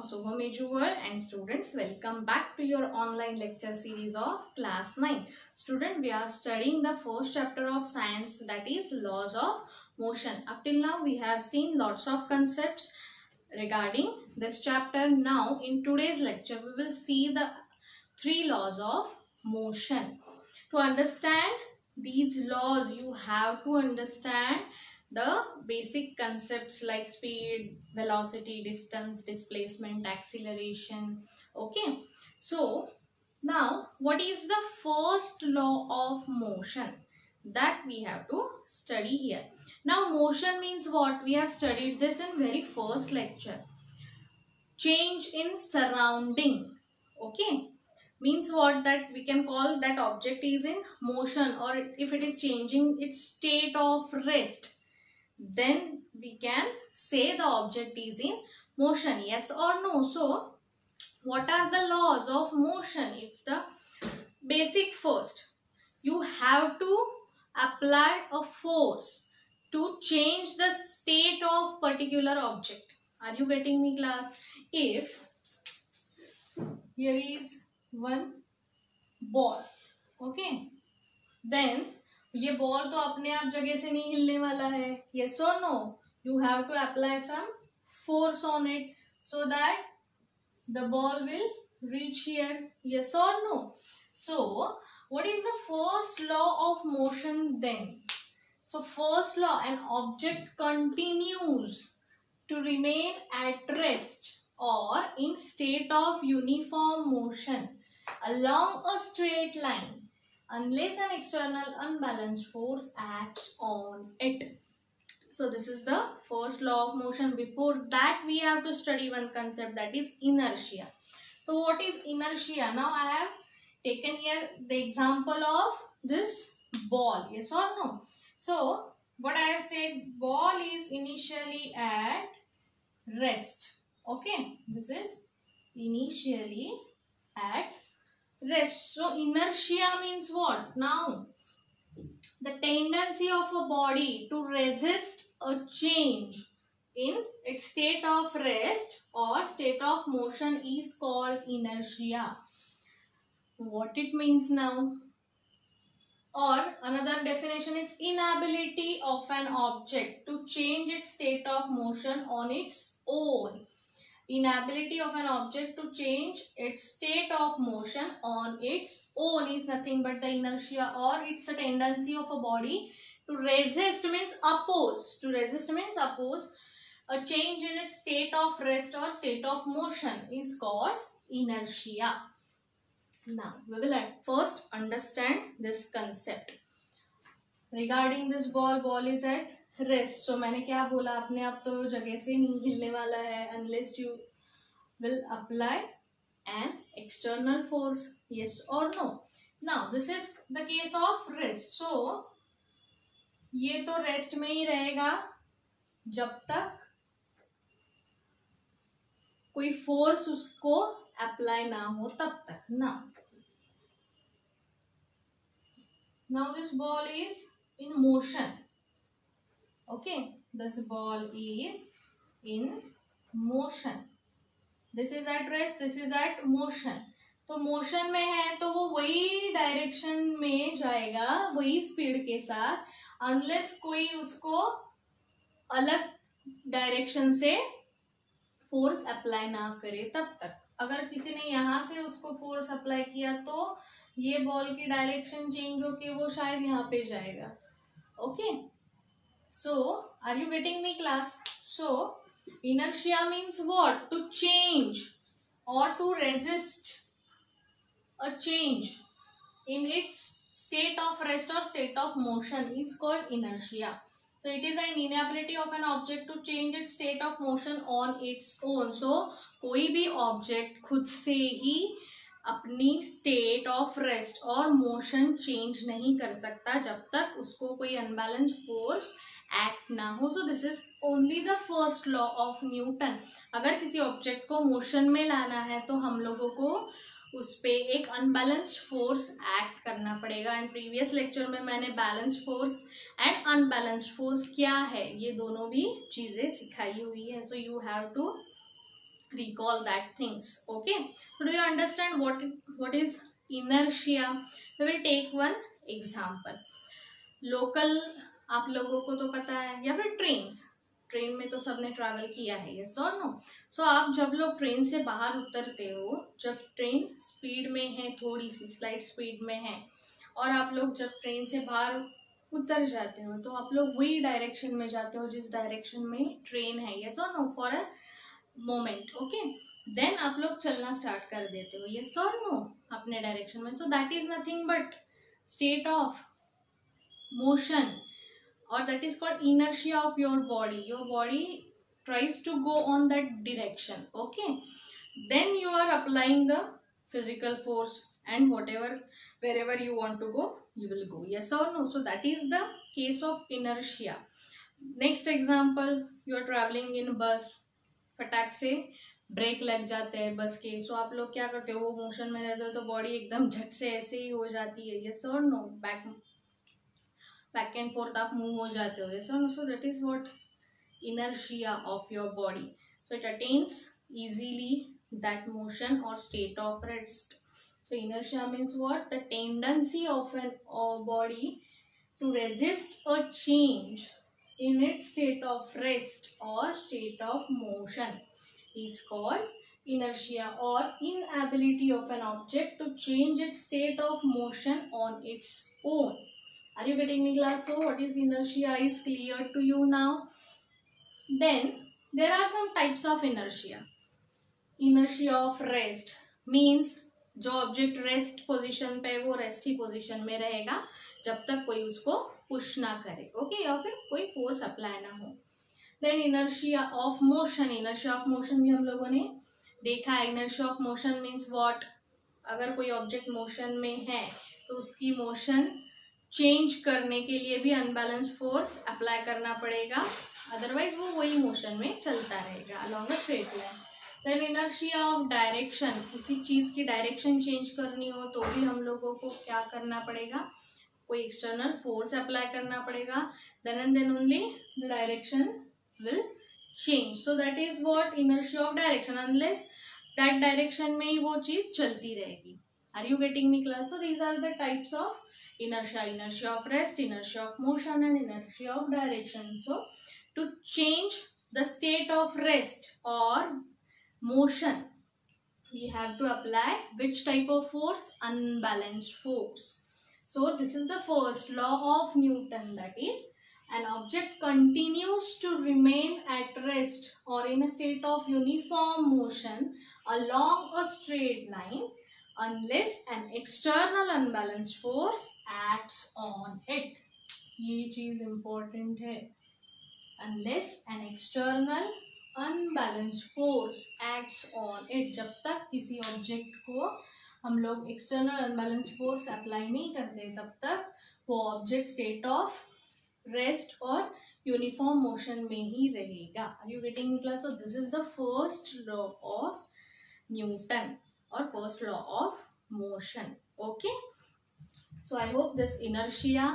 Shubham Ejuwal and students, welcome back to your online lecture series of class 9. Student, we are studying the first chapter of science, that is laws of motion. Up till now we have seen lots of concepts regarding this chapter. Now in today's lecture we will see the three laws of motion. To understand these laws you have to understand the basic concepts like speed, velocity, distance, displacement, acceleration. Okay, so now what is the first law of motion that we have to study here? Now motion means what? We have studied this in very first lecture. Change in surrounding. Okay, means what? That we can call that object is in motion, or if it is changing its state of rest, then we can say the object is in motion. Yes or no? So what are the laws of motion? If the basic, first you have to apply a force to change the state of particular object. Are you getting me, class? If here is one ball, okay, then ये ball तो अपने आप जगह से नहीं हिलने वाला है. Yes or no? You have to apply some force on it so that the ball will reach here. Yes or no? So what is the first law of motion then? So first law, an object continues to remain at rest or in state of uniform motion along a straight line unless an external unbalanced force acts on it. So this is the first law of motion. Before that we have to study one concept, that is inertia. So what is inertia? Now I have taken here the example of this ball. Yes or no? So what I have said, ball is initially at rest. Okay, this is initially at rest. So inertia means what? Now the tendency of a body to resist a change in its state of rest or state of motion is called inertia. What it means now? Or another definition is inability of an object to change its state of motion on its own. Inability of an object to change its state of motion on its own is nothing but the inertia, or it's a tendency of a body to resist, means oppose. To resist means oppose a change in its state of rest or state of motion is called inertia. Now we will at first understand this concept regarding this ball. Ball is at rest. So मैंने क्या बोला, अपने आप तो जगह से नहीं हिलने वाला है unless you will apply an external force. Yes और no? Now this is the case of rest. So ये तो रेस्ट में ही रहेगा जब तक कोई फोर्स उसको अप्लाई ना हो तब तक. Now this ball is in motion. Okay, this ball is in motion. This is at rest, this is at motion. तो मोशन में है तो वो वही डायरेक्शन में जाएगा, वही स्पीड के साथ, अनलेस कोई उसको अलग डायरेक्शन से फोर्स अप्लाई ना करे तब तक. अगर किसी ने यहाँ से उसको फोर्स अप्लाई किया तो ये बॉल की डायरेक्शन चेंज होके वो शायद यहाँ पे जाएगा. Okay, so are you getting me, class? So inertia means what? To change or to resist a change in its state of rest or state of motion is called inertia. So it is an inability of an object to change its state of motion on its own. So कोई भी object खुद से ही अपनी state of rest और motion change नहीं कर सकता जब तक उसको कोई अनबैलेंस फोर्स एक्ट ना हो. सो this is only the first law of Newton. अगर किसी ऑब्जेक्ट को मोशन में लाना है तो हम लोगों को उस पे एक अनबैलेंस्ड फोर्स एक्ट करना पड़ेगा. एंड प्रीवियस लेक्चर में मैंने balanced force and unbalanced force क्या है ये दोनों भी चीज़ें सिखाई हुई है. So you have to recall that things. Okay, so do you understand what is inertia? We will take one example. Local आप लोगों को तो पता है, या फिर ट्रेन में तो सबने ट्रैवल किया है, यस और नो. सो आप जब लोग ट्रेन से बाहर उतरते हो, जब ट्रेन स्पीड में है, थोड़ी सी स्लाइट स्पीड में है, और आप लोग जब ट्रेन से बाहर उतर जाते हो तो आप लोग वही डायरेक्शन में जाते हो जिस डायरेक्शन में ट्रेन है, यस और no, for a moment. Okay, then आप लोग चलना स्टार्ट कर देते हो, यस और नो, अपने डायरेक्शन में. सो that is nothing but state of motion, or that is called inertia of your body. Your body tries to go on that direction. Okay, then you are applying the physical force, and whatever, wherever you want to go, you will go, yes or no. So that is the case of inertia. Next example, you are traveling in bus, फटाक से break लग जाते हैं बस के. सो आप लोग क्या करते हो, वो मोशन में रहते हो तो बॉडी एकदम झट से ऐसे ही हो जाती है, यस और नो, बैक एंड फोर्थ आप मूव हो जाते हो, यस और no. So that is what inertia of your body. So it attains easily that motion or state of rest. So inertia means what? The tendency of an body to resist a change in its state of rest or state of motion is called inertia, or inability of an object to change its state of motion on its own. Are you getting me, class? So what is inertia is clear to you now. Then there are some types of inertia. Inertia of rest means जो object rest position पे, वो rest ही position में रहेगा जब तक कोई उसको push ना करे, ओके, या फिर कोई फोर्स अप्लाई ना हो. Then inertia of motion. Inertia of motion भी हम लोगों ने देखा है. Inertia of motion means what? अगर कोई ऑब्जेक्ट मोशन में है तो उसकी मोशन चेंज करने के लिए भी अनबैलेंस फोर्स अप्लाई करना पड़ेगा, अदरवाइज वो वही मोशन में चलता रहेगा along a straight line. Then inertia of direction. किसी चीज़ की डायरेक्शन चेंज करनी हो तो भी हम लोगों को क्या करना पड़ेगा, कोई एक्सटर्नल फोर्स अप्लाई करना पड़ेगा. Then and then only the direction will change. So that is what inertia of direction. Unless that direction में ही वो चीज़ चलती रहेगी. Are you getting me, class? So these are the types of inertia. Inertia of rest, inertia of motion, and inertia of direction. So to change the state of rest or motion, we have to apply which type of force? Unbalanced force. So this is the first law of Newton, that is, an object continues to remain at rest or in a state of uniform motion along a straight line unless an external unbalanced force acts on it. ये चीज important है. Unless an external unbalanced force acts on it. जब तक किसी object को हम लोग external unbalance force apply नहीं करते तब तक वो ऑब्जेक्ट स्टेट ऑफ रेस्ट और यूनिफॉर्म मोशन में ही रहेगा. Are you getting me, class? So this is the first law of Newton or first law of motion. Okay, so I hope this inertia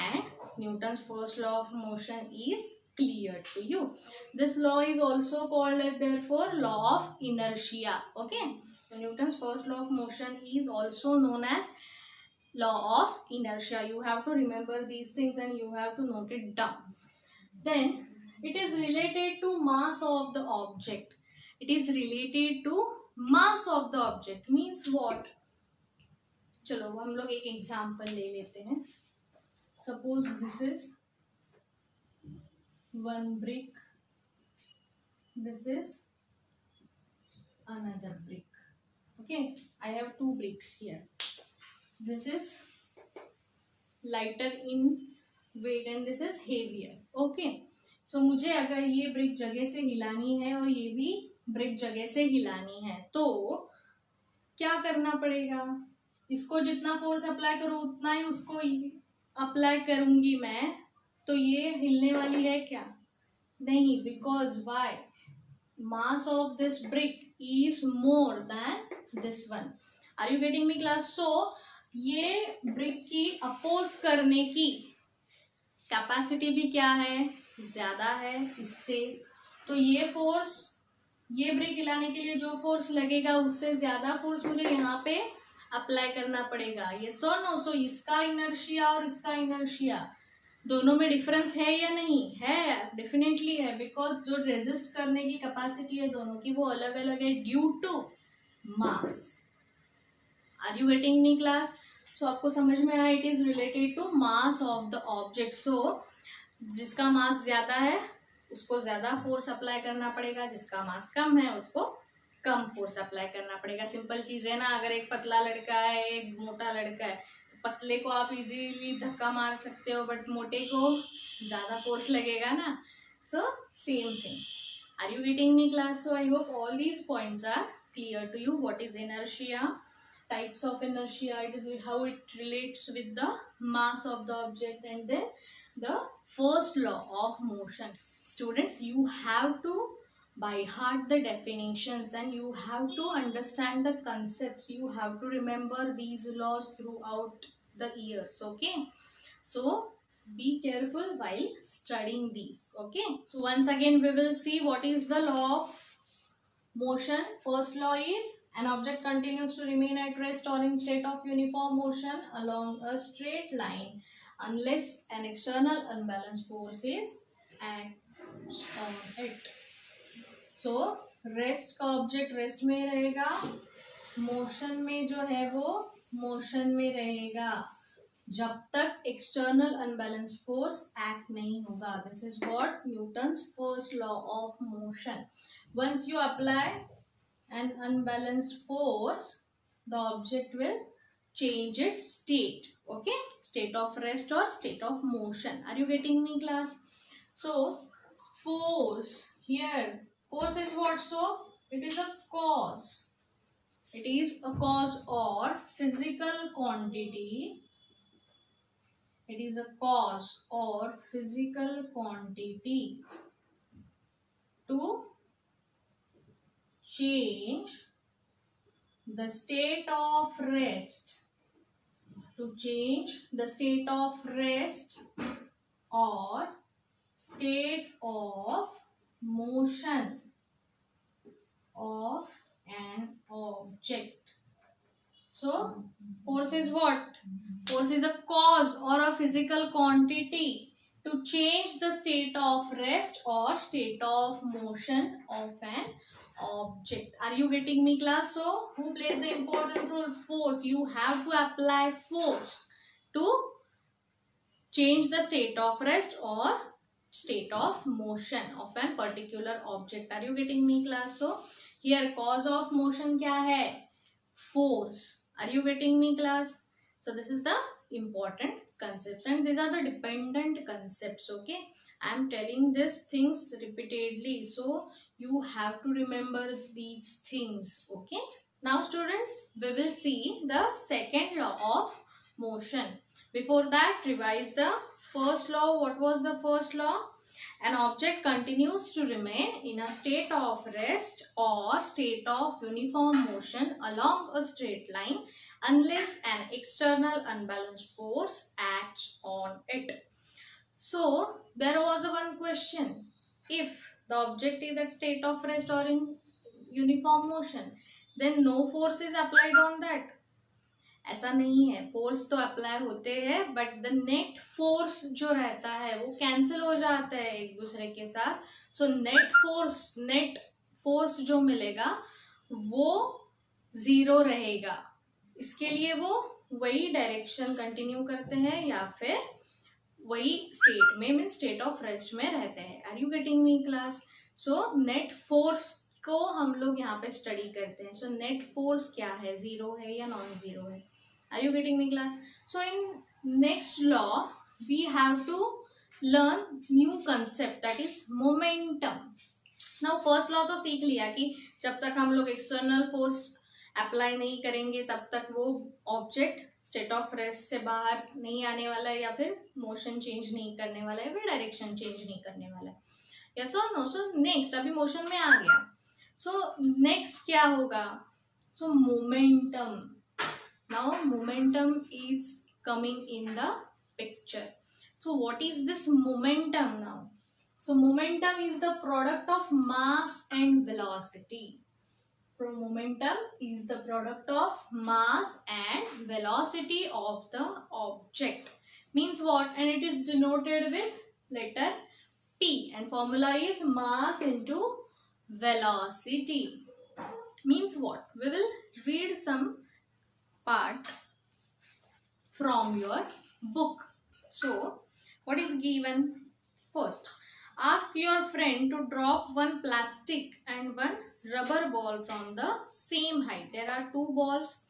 and Newton's first law of motion is clear to you. This law is also called as therefore law of inertia. Okay, so Newton's first law of motion is also known as law of inertia. You have to remember these things and you have to note it down. Then it is related to mass of the object. It is related to mass of the object means what? चलो हम लोग एक example ले लेते हैं. Suppose this is one brick, this is another brick. Okay, I have two bricks here. This is lighter in weight and this is heavier. Okay, so मुझे अगर ये ब्रिक जगह से हिलानी है और ये भी ब्रिक जगह से हिलानी है तो क्या करना पड़ेगा? इसको जितना फोर्स अप्लाई करूँ उतना ही उसको अप्लाई करूंगी मैं, तो ये हिलने वाली है क्या? नहीं, because why? Mass of this brick is more than this one. Are you getting me, class? So ये ब्रिक की अपोज करने की कैपेसिटी भी क्या है? ज्यादा है इससे. तो ये फोर्स ये ब्रेक हिलाने के लिए जो फोर्स लगेगा उससे ज्यादा फोर्स मुझे यहाँ पे अप्लाई करना पड़ेगा। ये सो नो, सो इसका इनर्शिया और इसका इनर्शिया दोनों में डिफरेंस है या नहीं है? डेफिनेटली है, बिकॉज जो रेजिस्ट करने की कैपेसिटी है दोनों की वो अलग अलग है due to mass. Are you getting me class? So आपको समझ में आया, it is related to mass of the object. So जिसका मास ज्यादा है उसको ज्यादा फोर्स अप्लाई करना पड़ेगा, जिसका मास कम है उसको कम फोर्स अप्लाई करना पड़ेगा। सिंपल चीज है ना। अगर एक पतला लड़का है एक मोटा लड़का है, पतले को आप इजीली धक्का मार सकते हो बट मोटे को ज्यादा फोर्स लगेगा ना। So same thing. Are you getting me class? So I hope all these points are clear to you. What is inertia, types of inertia, it is how it relates with the mass of the object, and then the first law of motion. Students, you have to by heart the definitions and you have to understand the concepts. You have to remember these laws throughout the years. Okay, so be careful while studying these. Okay, so once again we will see what is the law of motion. First law is an object continues to remain at rest or in state of uniform motion along a straight line unless an external unbalanced force is acts on it. So rest का object rest में रहेगा, motion में जो है वो motion में रहेगा जब तक एक्सटर्नल अनबैलेंस फोर्स एक्ट नहीं होगा। This is what Newton's first law of motion. Once you apply an unbalanced force, the object will change its state. Okay, state of rest or state of motion. Are you getting me class? So force here, force is what? So it is a cause. It is a cause or physical quantity. It is a cause or physical quantity to change the state of rest, to change the state of rest or state of motion of an object. So force is what? Force is a cause or a physical quantity to change the state of rest or state of motion of an object. Are you getting me class? So who plays the important role? Force. You have to apply force to change the state of rest or state of motion of an particular object. Are you getting me class? So here cause of motion क्या है? Force. Are you getting me class? So this is the important concepts and these are the dependent concepts. Okay, I am telling these things repeatedly, so you have to remember these things. Okay, now students, we will see the second law of motion. Before that, revise the first law. What was the first law? An object continues to remain in a state of rest or state of uniform motion along a straight line unless an external unbalanced force acts on it. So there was one question. If the object is at state of rest or in uniform motion, then no force is applied on that. ऐसा नहीं है, force तो apply होते हैं but the net force जो रहता है वो कैंसिल हो जाता है एक दूसरे के साथ। सो नेट फोर्स जो मिलेगा वो जीरो रहेगा। इसके लिए वो वही डायरेक्शन कंटिन्यू करते हैं या फिर वही स्टेट में मीन स्टेट ऑफ रेस्ट में रहते हैं। Are you getting me class? So net force को हम लोग यहाँ पे स्टडी करते हैं। सो नेट फोर्स क्या है, जीरो है या नॉन जीरो है? Are you getting me class? So in next law we have to learn new concept, that is momentum. Now first law तो सीख लिया कि जब तक हम लोग external force अप्लाई नहीं करेंगे तब तक वो ऑब्जेक्ट स्टेट ऑफ रेस्ट से बाहर नहीं आने वाला है या फिर मोशन चेंज नहीं करने वाला है, फिर डायरेक्शन चेंज नहीं करने वाला है। यस और नो? सो नेक्स्ट, अभी मोशन में आ गया, सो नेक्स्ट क्या होगा? सो momentum. Now momentum is coming in the picture. So what is this momentum now? So momentum is the product of mass and velocity. So momentum is the product of mass and velocity of the object. Means what? And it is denoted with letter P, and formula is mass into velocity. Means what? We will read some part from your book. So what is given? First, ask your friend to drop one plastic and one rubber ball from the same height. There are two balls,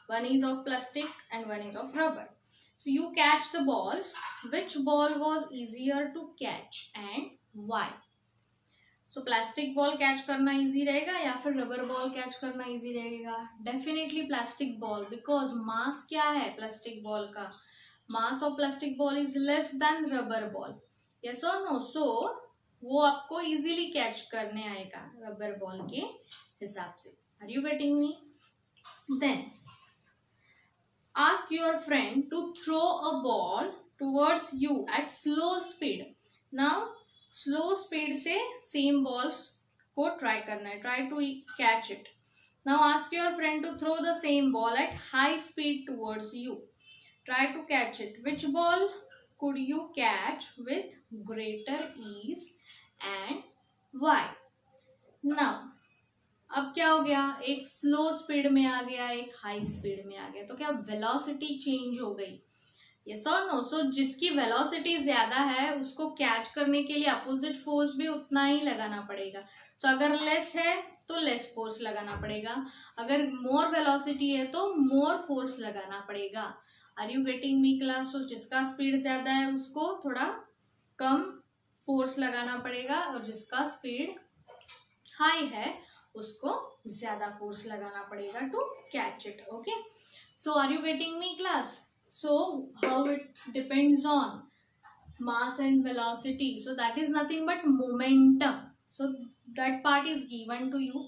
one is of plastic and one is of rubber. So you catch the balls. Which ball was easier to catch and why? So plastic ball catch करना easy रहेगा या फिर rubber ball catch करना easy रहेगा? Definitely plastic ball, because mass क्या है plastic ball का? Mass of plastic ball is less than rubber ball. Yes और नो? सो वो आपको इजीली कैच करने आएगा रबर बॉल के हिसाब से. Are you getting me? Then ask your friend to throw a ball towards you at slow speed. Now slow speed से same balls को ट्राई करना है. Try to catch it. Now ask your friend to throw the same ball at high speed towards you. Try to catch it. Which ball could you catch with greater ease and why? Now अब क्या हो गया? एक slow speed में आ गया, एक high speed में आ गया. तो क्या वेलोसिटी चेंज हो गई? यस और नो? सो जिसकी वेलोसिटी ज्यादा है उसको कैच करने के लिए अपोजिट फोर्स भी उतना ही लगाना पड़ेगा. सो अगर लेस है तो लेस फोर्स लगाना पड़ेगा, अगर मोर वेलोसिटी है तो मोर फोर्स लगाना पड़ेगा. Are you getting me class? So जिसका स्पीड ज्यादा है उसको थोड़ा कम फोर्स लगाना पड़ेगा और जिसका स्पीड हाई है उसको ज्यादा फोर्स लगाना पड़ेगा to catch it. Okay, so are you getting me class? So how it depends on mass and velocity. So that is nothing but momentum. So that part is given to you.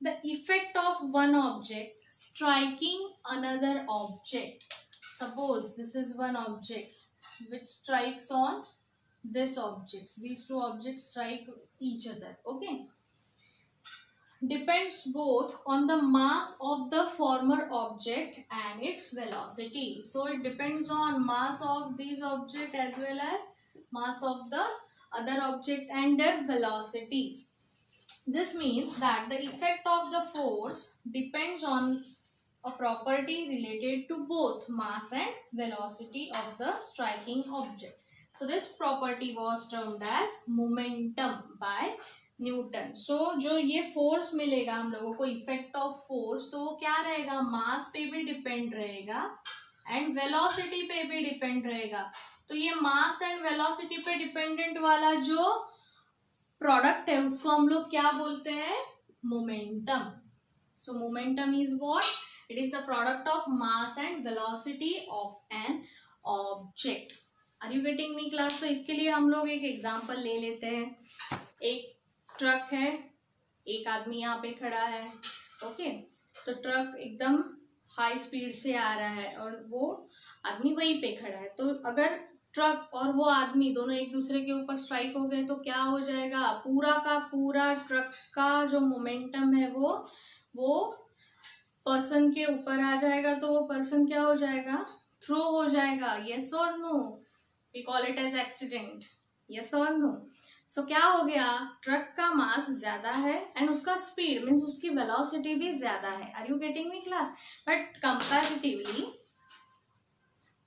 The effect of one object striking another object. Suppose this is one object which strikes on this object. These two objects strike each other. Okay. Depends both on the mass of the former object and its velocity. So it depends on mass of these object as well as mass of the other object and their velocities. This means that the effect of the force depends on a property related to both mass and velocity of the striking object. So this property was termed as momentum by Newton. So जो ये force मिलेगा हम लोगों को, effect of force, तो वो क्या रहेगा? मास पे भी डिपेंड रहेगा एंड वेलोसिटी पे भी डिपेंड रहेगा. तो ये मास एंड वेलोसिटी पे डिपेंडेंट वाला जो प्रोडक्ट है उसको हम लोग क्या बोलते हैं? Momentum. So momentum is what? It is the product of mass and velocity of an object. Are you getting me class? तो इसके लिए हम लोग एक एग्जांपल ले लेते हैं. एक ट्रक है, एक आदमी यहाँ पे खड़ा है. ओके, तो ट्रक एकदम हाई स्पीड से आ रहा है और वो आदमी वहीं पे खड़ा है. तो अगर ट्रक और वो आदमी दोनों एक दूसरे के ऊपर स्ट्राइक हो गए तो क्या हो जाएगा? पूरा का पूरा ट्रक का जो मोमेंटम है वो पर्सन के ऊपर आ जाएगा. तो वो पर्सन क्या हो जाएगा? थ्रो हो जाएगा. यस और no? We call it as accident. Yes और नो? सो क्या हो गया? ट्रक का मास ज्यादा है एंड उसका स्पीड मीन्स उसकी वेलोसिटी भी ज्यादा है. Are you getting me class? But comparatively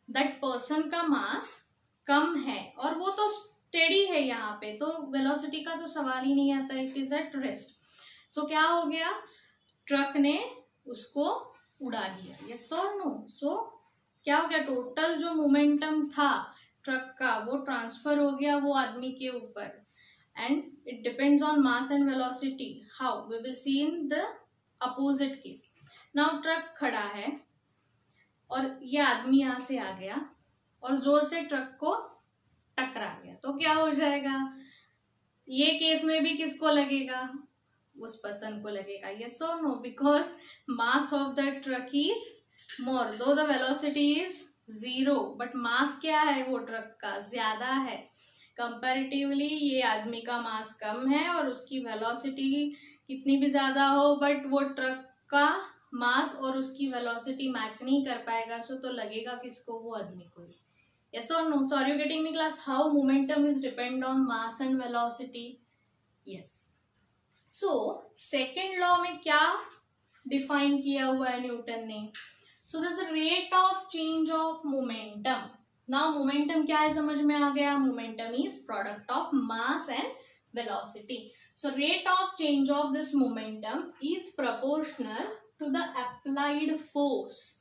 that person का मास कम है और वो तो स्टेडी है यहाँ पे, तो वेलोसिटी का तो सवाल ही नहीं आता. It is at rest. So क्या हो गया? ट्रक ने उसको उड़ा दिया. यस और नो? सो क्या हो गया? टोटल जो मोमेंटम था ट्रक का वो ट्रांसफर हो गया वो आदमी के ऊपर. And it depends on mass and velocity. How? We will see in the opposite case. Now truck खड़ा है और ये आदमी यहाँ से आ गया और जोर से ट्रक को टकरा गया. तो क्या हो जाएगा? ये केस में भी किसको लगेगा? उस पर्सन को लगेगा. Yes or no? Because mass of the truck is more. Though the velocity is 0, but mass क्या है? वो ट्रक का ज्यादा है. कंपैरेटिवली ये आदमी का मास कम है और उसकी वेलोसिटी कितनी भी ज़्यादा हो, बट वो ट्रक का मास और उसकी वेलोसिटी मैच नहीं कर पाएगा, सो तो लगेगा किसको, वो आदमी को। Yes or no? So are you getting me class? How momentum is depend on mass and velocity? Yes. So second law में क्या डिफाइन किया हुआ है न्यूटन ने? So this rate of change of momentum. Now momentum क्या है समझ में आ गया? Momentum is product of mass and velocity. So rate of change of this momentum is proportional to the applied force,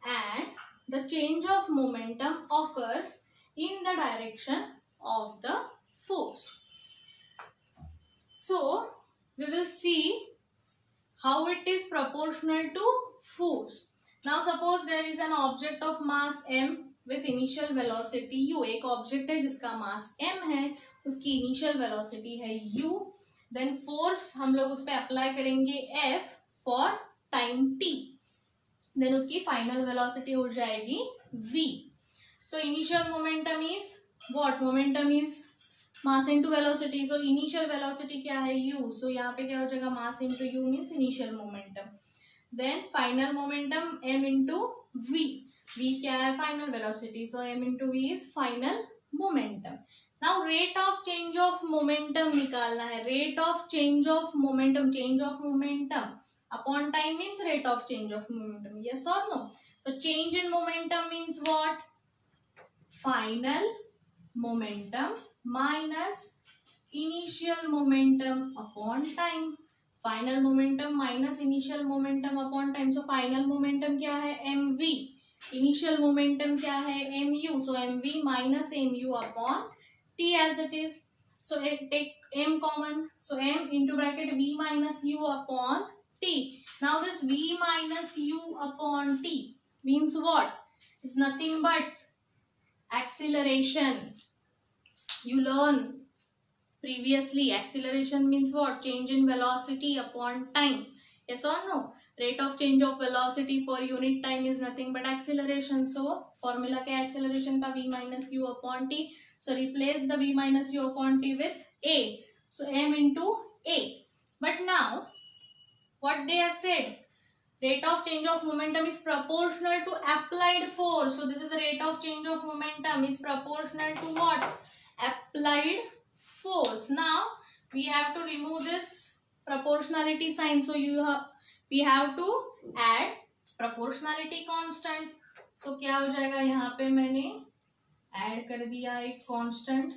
and the change of momentum occurs in the direction of the force. So we will see how it is proportional to force. Now suppose there is an object of mass m with initial velocity u. एक object है जिसका mass m है, उसकी initial velocity है u. Then force हम लोग उस पर अप्लाई करेंगे f for time t. Then उसकी फाइनल वेलोसिटी हो जाएगी v. So initial momentum is what? Momentum is mass into velocity. So initial velocity क्या है? u. सो यहाँ पे क्या हो जाएगा? Mass into u means initial momentum. Then final momentum m into v. v क्या है? Final velocity. So m into v is final momentum. Now rate of change of momentum निकालना है. Rate of change of momentum, change of momentum upon time means rate of change of momentum. Yes or no? So change in momentum means what? Final momentum minus initial momentum upon time. Final momentum minus initial momentum upon time. So final momentum क्या है? mv. Initial momentum क्या है? mu. So mv minus mu upon t as it is. So take m common. So m into bracket v minus u upon t. Now this v minus u upon t means what? It's nothing but acceleration. You learn previously acceleration means what? Change in velocity upon time. Yes or no? Rate of change of velocity per unit time is nothing but acceleration. So formula क्या acceleration का? v minus u upon t. So replace the v minus u upon t with a. So m into a. But now what they have said, rate of change of momentum is proportional to applied force. So this is the rate of change of momentum is proportional to what? Applied force. Now we have to remove this proportionality sign. So we have to add proportionality constant. So क्या हो जाएगा? यहाँ पे मैंने add कर दिया एक constant.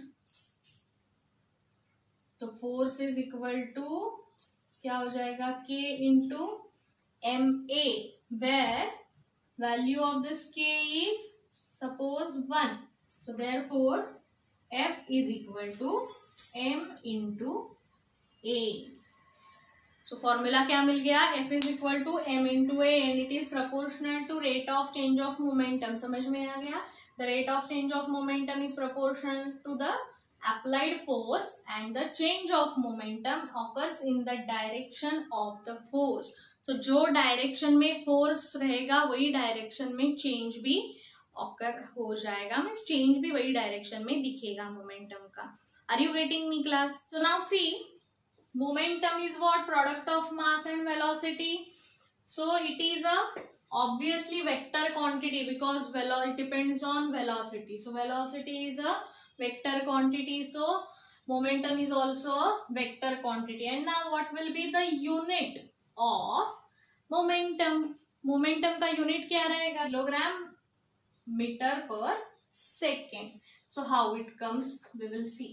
तो फोर्स इज इक्वल टू क्या हो जाएगा? k into ma, where value of this k is suppose 1. So therefore f is equal to m into a. So formula क्या मिल गया? f is equal to m into a and it is proportional to rate of change of momentum. समझ में आ गया? The rate of change of momentum is proportional to the applied force and the change of momentum occurs in the direction of the force. So जो direction में force रहेगा वही direction में change भी ऑकर हो जाएगा. मीन्स चेंज भी वही डायरेक्शन में दिखेगा मोमेंटम का. Are you getting me class? So now see, momentum is what? Product of mass and velocity. So it is a obviously vector quantity because it depends on velocity. So velocity is a vector quantity. So momentum is also a vector quantity. And now what will be the unit of momentum? Momentum का unit क्या रहेगा? Kilogram metre per second. So how it comes we will see.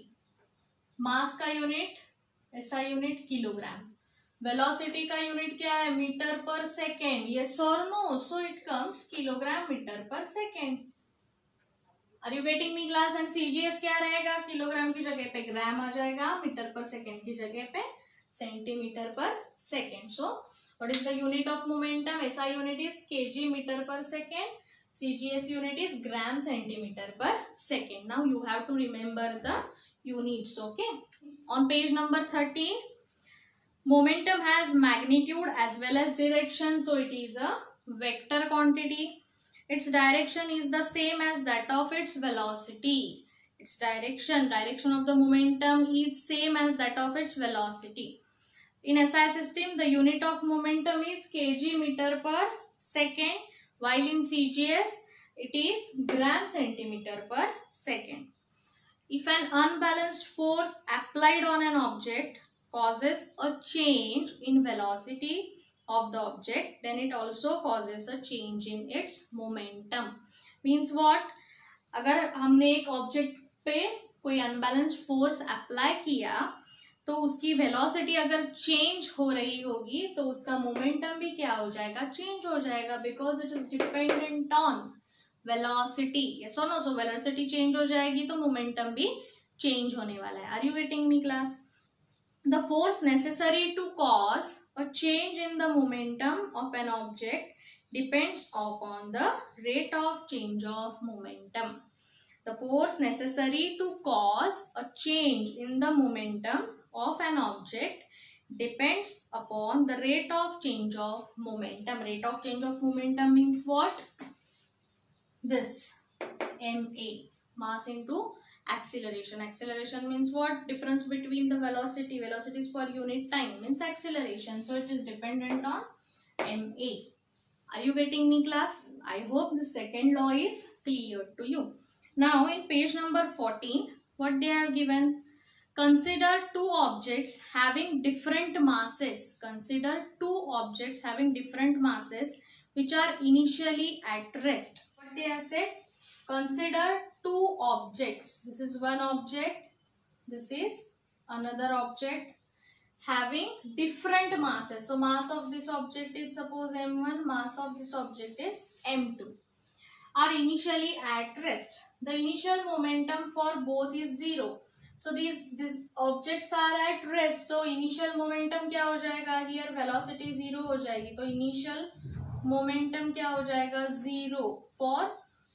Mass का unit ऐसा unit kilogram. Velocity का unit क्या है? Metre per second. Yes और no? So it comes kilogram metre per second. Are you getting me class? And CGS क्या रहेगा? Kilogram की जगह पे ग्राम आ जाएगा, मीटर पर सेकेंड की जगह पे centimetre per second. So what is the unit of momentum? SI unit is KG metre per second. CGS unit is gram centimeter per second. Now you have to remember the units. Okay. On page number 13, momentum has magnitude as well as direction. So it is a vector quantity. Its direction is the same as that of its velocity. its direction of the momentum is same as that of its velocity. In SI system, the unit of momentum is kg meter per second, while in CGS, it is gram centimeter per second. If an unbalanced force applied on an object causes a change in velocity of the object, then it also causes a change in its momentum. Means what? अगर हमने एक object पे कोई unbalanced force apply किया तो उसकी velocity अगर change हो रही होगी तो उसका मोमेंटम भी क्या हो जाएगा, चेंज हो जाएगा, because it is dependent on velocity. Yes और नो? सो वेलोसिटी चेंज हो जाएगी तो मोमेंटम भी चेंज होने वाला है. Are you getting me class? The force necessary to cause a change in the momentum of an object depends upon the rate of change of momentum. The force necessary to cause a change in the momentum of an object depends upon the rate of change of momentum. Rate of change of momentum means what? This ma, mass into acceleration. Acceleration means what? Difference between the velocity. Velocity is per unit time, means acceleration. So it is dependent on ma. Are you getting me, class? I hope the second law is clear to you. Now in page number 14, what they have given? Consider two objects having different masses. Consider two objects having different masses which are initially at rest. What they have said? Consider two objects. This is one object. This is another object having different masses. So mass of this object is suppose m1, mass of this object is m2, are initially at rest. The initial momentum for both is 0. So these objects are at rest. So initial momentum क्या हो जाएगा? Here velocity 0 हो जाएगी. तो initial momentum क्या हो जाएगा? 0 for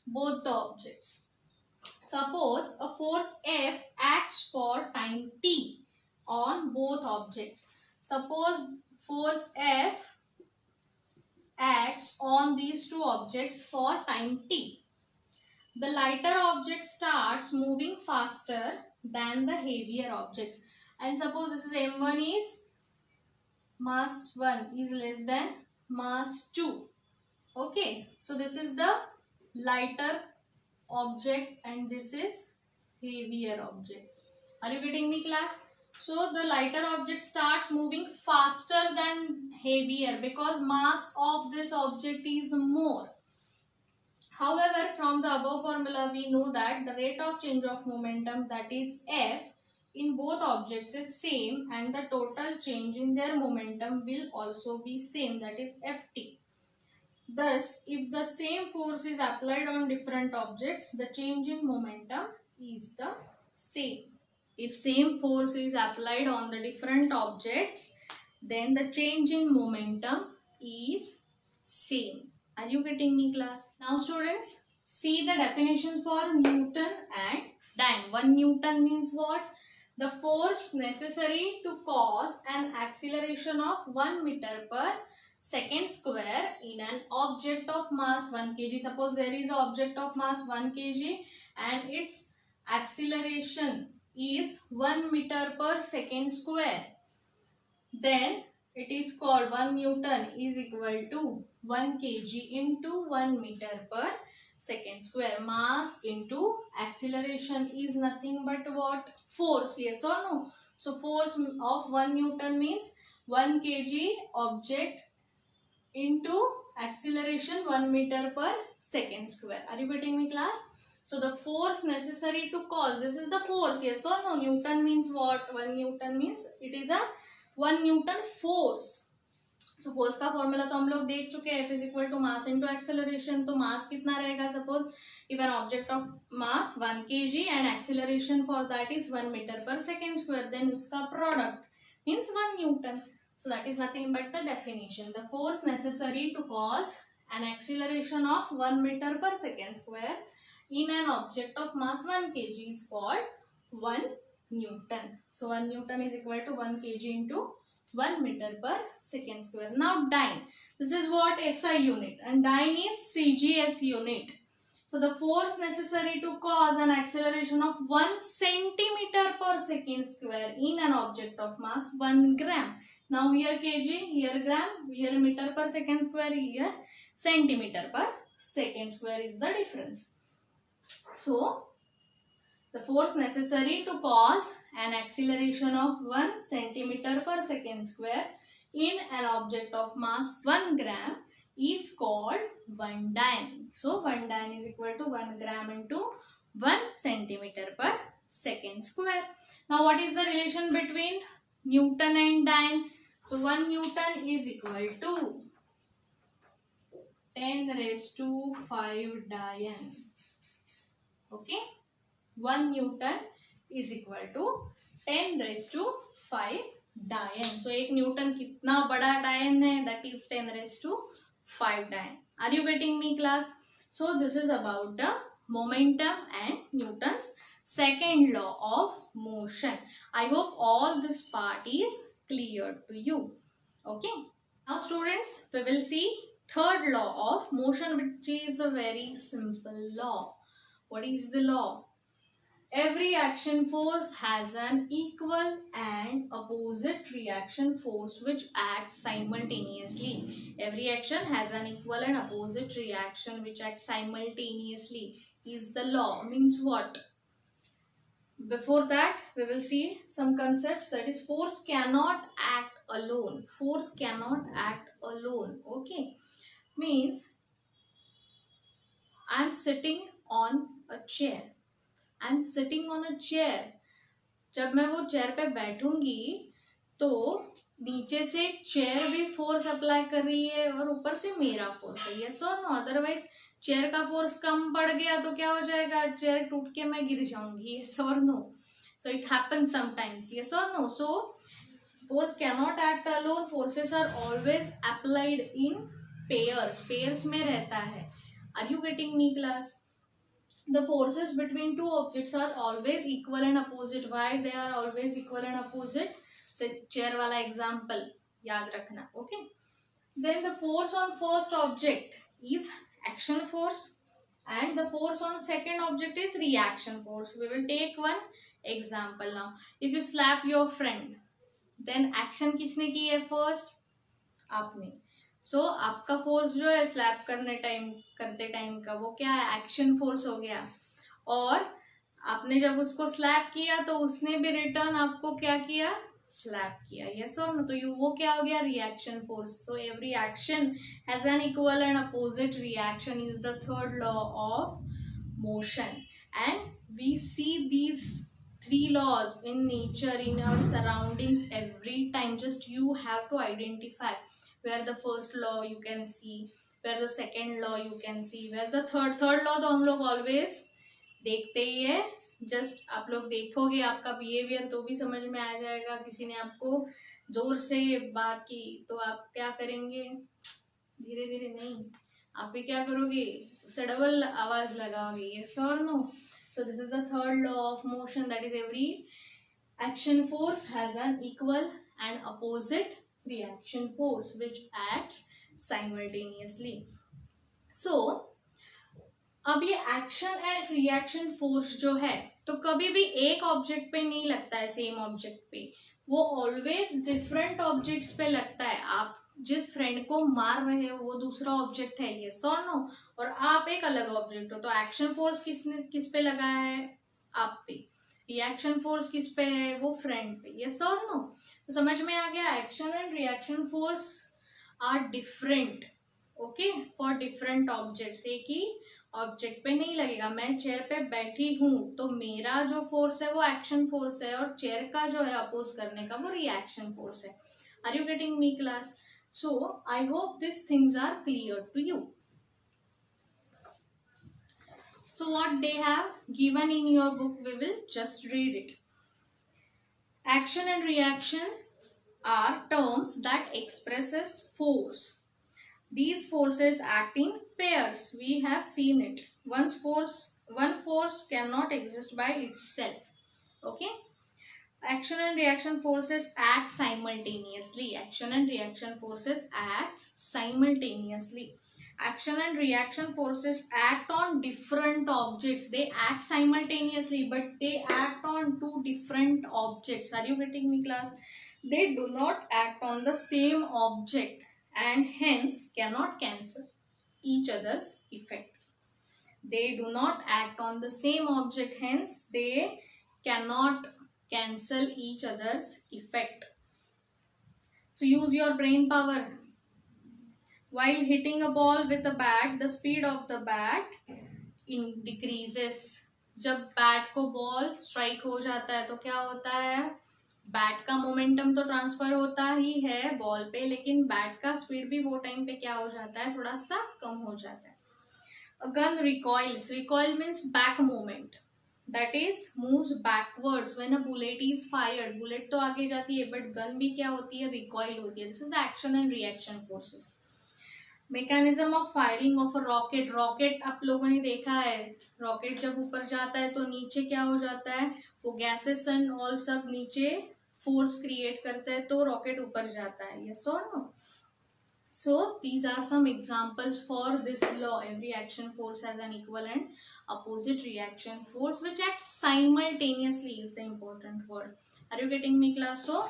both the objects. Suppose a force F acts for time t on both objects. Suppose force F acts on these two objects for time t. The lighter object starts moving faster than the heavier object. And suppose this is m1 is mass 1 is less than mass 2. Okay. So this is the lighter object and this is heavier object. Are you getting me, class? So the lighter object starts moving faster than heavier because mass of this object is more. However, from the above formula we know that the rate of change of momentum, that is F, in both objects is same and the total change in their momentum will also be same, that is Ft. Thus, if the same force is applied on different objects, the change in momentum is the same. If same force is applied on the different objects, then the change in momentum is same. Are you getting me, class? Now students, see the definition for Newton and dyne. 1 Newton means what? The force necessary to cause an acceleration of 1 meter per second square in an object of mass 1 kg. Suppose there is an object of mass 1 kg and its acceleration is 1 meter per second square. Then it is called 1 Newton is equal to 1 kg into 1 meter per second square. Mass into acceleration is nothing but what? Force. Yes or no? So force of 1 Newton means 1 kg object into acceleration 1 meter per second square. Are you getting me, class? So the force necessary to cause, this is the force. Yes or no? Newton means what? 1 Newton means it is a 1 Newton force. So force का formula तो हम लोग देख चुके हैं. F is equal to mass into acceleration. तो mass कितना रहेगा? Suppose if an object of mass 1 kg and acceleration for that is 1 meter per second square, then उसका product means 1 Newton. So that is nothing but the definition. The force necessary to cause an acceleration of 1 meter per second square in an object of mass 1 kg is called 1 Newton. So 1 Newton is equal to 1 kg into 1 meter per second square. Now dyne. This is what SI unit and dyne is CGS unit. So the force necessary to cause an acceleration of 1 centimeter per second square in an object of mass 1 gram. Now here kg, here gram, here meter per second square, here centimeter per second square is the difference. So the force necessary to cause an acceleration of 1 centimeter per second square in an object of mass 1 gram is called 1 Dyn. So 1 Dyn is equal to 1 gram into 1 centimeter per second square. Now what is the relation between Newton and Dyn? So 1 Newton is equal to 10 raised to 5 Dyn. Okay. 1 Newton is equal to 10 raised to 5 Dyn. So एक Newton कितना बड़ा डायन है? That is 10 raised to 5 Dyn. Are you getting me, class? So this is about the momentum and Newton's second law of motion. I hope all this part is clear to you. Okay. Now students, we will see third law of motion, which is a very simple law. What is the law? Every action force has an equal and opposite reaction force which acts simultaneously. Every action has an equal and opposite reaction which acts simultaneously is the law. Means what? Before that, we will see some concepts. That is, force cannot act alone. Force cannot act alone. Okay. Means, I am sitting on a chair. I am sitting on a chair. जब मैं वो chair पे बैठूंगी तो नीचे से chair भी force apply कर रही है और ऊपर से मेरा फोर्स है. यस और नो? अदरवाइज चेयर का फोर्स कम पड़ गया तो क्या हो जाएगा? चेयर टूट के मैं गिर जाऊंगी. यस और no? So it happens sometimes. Yes और no? So force can not act alone. Forces are always applied in pairs. Pairs में रहता है. Are you getting me, class? The forces between two objects are always equal and opposite. Why they are always equal and opposite? The chair वाला example याद रखना. Okay. Then the force on first object is action force and the force on second object is reaction force. We will take one example now. If you slap your friend, then action किसने की है first? आपने. सो आपका force जो है slab करते time का वो क्या है? एक्शन फोर्स हो गया. और आपने जब उसको स्लैप किया तो उसने भी रिटर्न आपको क्या किया? स्लैप किया. यस और नो? तो वो क्या हो गया? Reaction force. So every action has an equal and opposite reaction is the third law of motion. And we see these 3 laws in nature, in our surroundings every time. Just you have to identify where the first law you can see, where the second law you can see, where the third law तो हम लोग always देखते ही है. Just आप लोग देखोगे आपका behaviour तो भी समझ में आ जाएगा. किसी ने आपको जोर से बात की तो आप क्या करेंगे? धीरे धीरे नहीं, आप भी क्या करोगे? उससे डबल आवाज लगाओगे. यस और no? So this is the third law of motion. That is, every action force has an equal and opposite reaction force which acts simultaneously. So अब ये एक्शन एंड रिएक्शन फोर्स जो है तो कभी भी एक ऑब्जेक्ट पे नहीं लगता है, सेम ऑब्जेक्ट पे. वो ऑलवेज डिफरेंट ऑब्जेक्ट्स पे लगता है. आप जिस फ्रेंड को मार रहे हो वो दूसरा ऑब्जेक्ट है. यस और नो? और आप एक अलग ऑब्जेक्ट हो. तो एक्शन फोर्स किस पे लगा है? आप पे. रिएक्शन फोर्स किस पे है? वो फ्रेंड पे. यस और नो? तो समझ में आ गया? Action and reaction force are different. Okay, for different objects. एक ही ऑब्जेक्ट पे नहीं लगेगा. मैं चेयर पे बैठी हूँ तो मेरा जो फोर्स है वो एक्शन फोर्स है और चेयर का जो है अपोज करने का वो रिएक्शन फोर्स है. Are you getting me, class? So I hope these things are clear to you. So what they have given in your book, we will just read it. Action and reaction are terms that expresses force. These forces act in pairs. We have seen it. One force cannot exist by itself. Okay. Action and reaction forces act simultaneously. Action and reaction forces act simultaneously. Action and reaction forces act on different objects. They act simultaneously, but they act on two different objects. Are you getting me, class? They do not act on the same object and hence cannot cancel each other's effect. They do not act on the same object, hence they cannot cancel each other's effect. So use your brain power. While hitting a ball with a bat, the speed of the bat decreases. जब bat को ball strike हो जाता है तो क्या होता है, bat का मोमेंटम तो ट्रांसफर होता ही है बॉल पे, लेकिन बैट का स्पीड भी वो टाइम पे क्या हो जाता है, थोड़ा सा कम हो जाता है. A gun recoils. Recoil means back movement. That is moves backwards when a bullet is fired. Bullet तो आगे जाती है, but gun भी क्या होती है, recoil होती है. This is the action and reaction forces. Mechanism of firing of a rocket. Rocket आप लोगों ने देखा है, रॉकेट जब ऊपर जाता है तो नीचे क्या हो जाता है, वो गैसेस एंड ऑल सब नीचे फोर्स क्रिएट करता है तो रॉकेट ऊपर जाता है. यस और no? So these are some examples for this law. Every action force has an equal and opposite reaction force which acts simultaneously is the important word. Are you getting me, class? So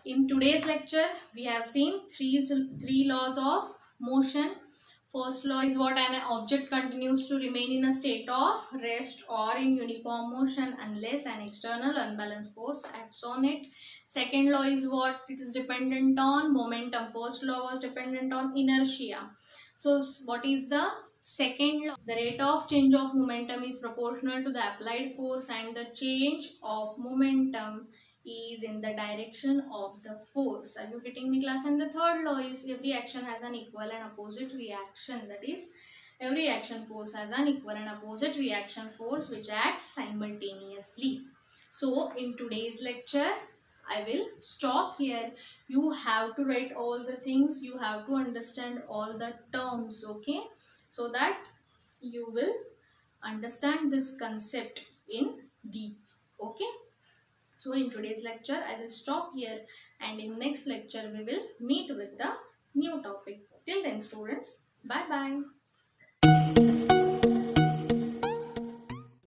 in today's lecture we have seen three laws of motion. First law is what, an object continues to remain in a state of rest or in uniform motion unless an external unbalanced force acts on it. Second law is what, it is dependent on momentum. First law was dependent on inertia. So what is the second law? The rate of change of momentum is proportional to the applied force and the change of momentum is in the direction of the force. Are you getting me, class? And the third law is every action has an equal and opposite reaction. That is, every action force has an equal and opposite reaction force which acts simultaneously. So in today's lecture I will stop here. You have to write all the things, you have to understand all the terms, okay, so that you will understand this concept in deep. Okay, so in today's lecture I will stop here, and in next lecture we will meet with the new topic. Till then students, bye bye.